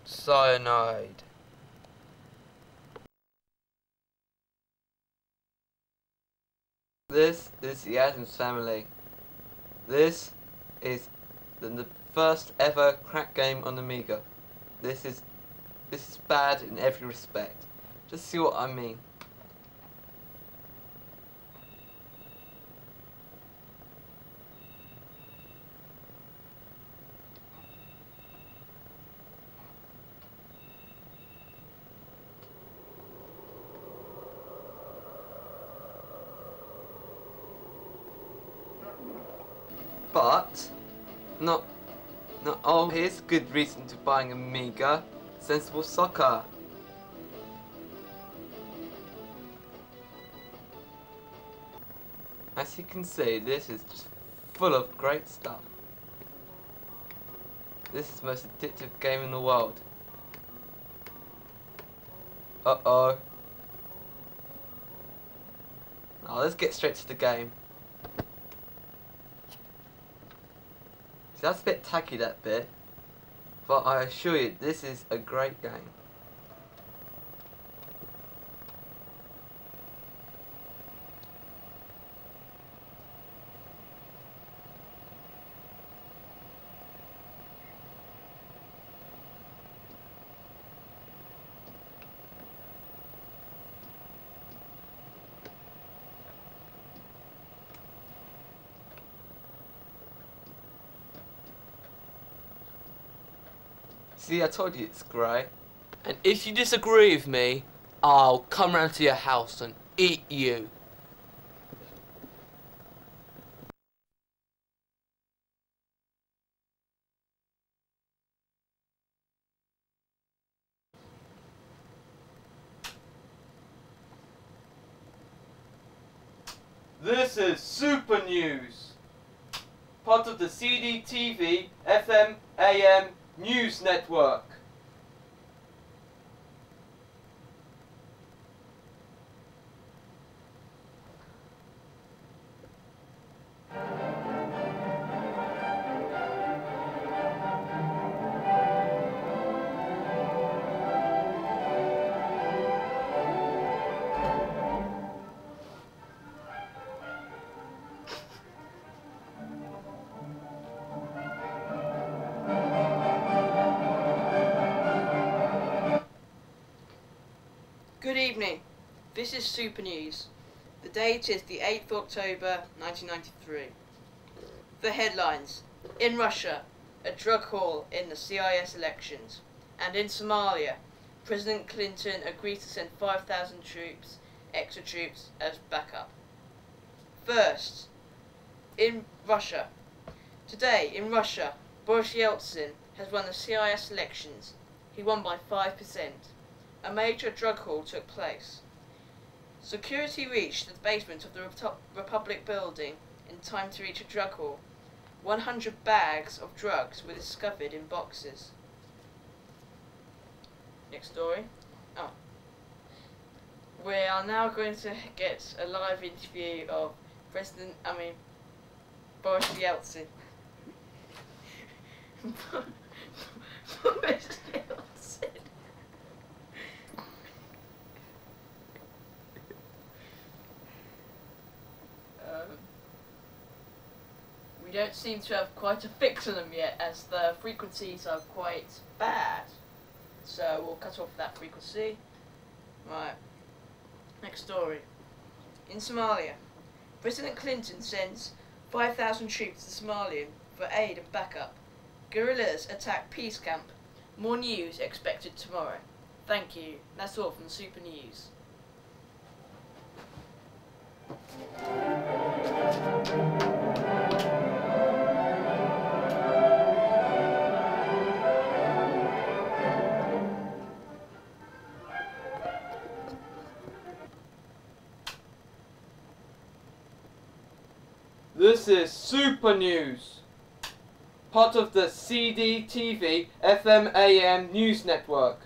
Cyanide. This is the Addams Family. This is the first ever crack game on Amiga. This is bad in every respect. Just see what I mean. But not all. Here's a good reason to buying Amiga: sensible soccer. As you can see, this is just full of great stuff. This is the most addictive game in the world. Uh-oh. Now let's get straight to the game. See, that's a bit tacky, that bit, but I assure you, this is a great game. See, I told you it's grey. And if you disagree with me, I'll come round to your house and eat you. This is Supernews, part of the CDTV FM AM News Network. Good evening, this is Supernews. The date is the 8th of October 1993. The headlines: in Russia, a drug haul in the CIS elections, and in Somalia, President Clinton agreed to send 5,000 extra troops as backup. First, in Russia. Today, in Russia, Boris Yeltsin has won the CIS elections. He won by 5%. A major drug haul took place. Security reached the basement of the Republic building in time to reach a drug haul. 100 bags of drugs were discovered in boxes. Next story. Oh. We are now going to get a live interview of Boris Yeltsin. Boris Yeltsin. We don't seem to have quite a fix on them yet, as the frequencies are quite bad. So we'll cut off that frequency. Right. Next story. In Somalia, President Clinton sends 5,000 troops to Somalia for aid and backup. Guerrillas attack peace camp. More news expected tomorrow. Thank you. That's all from Super News. This is Supernews, part of the CDTV FM AM News Network.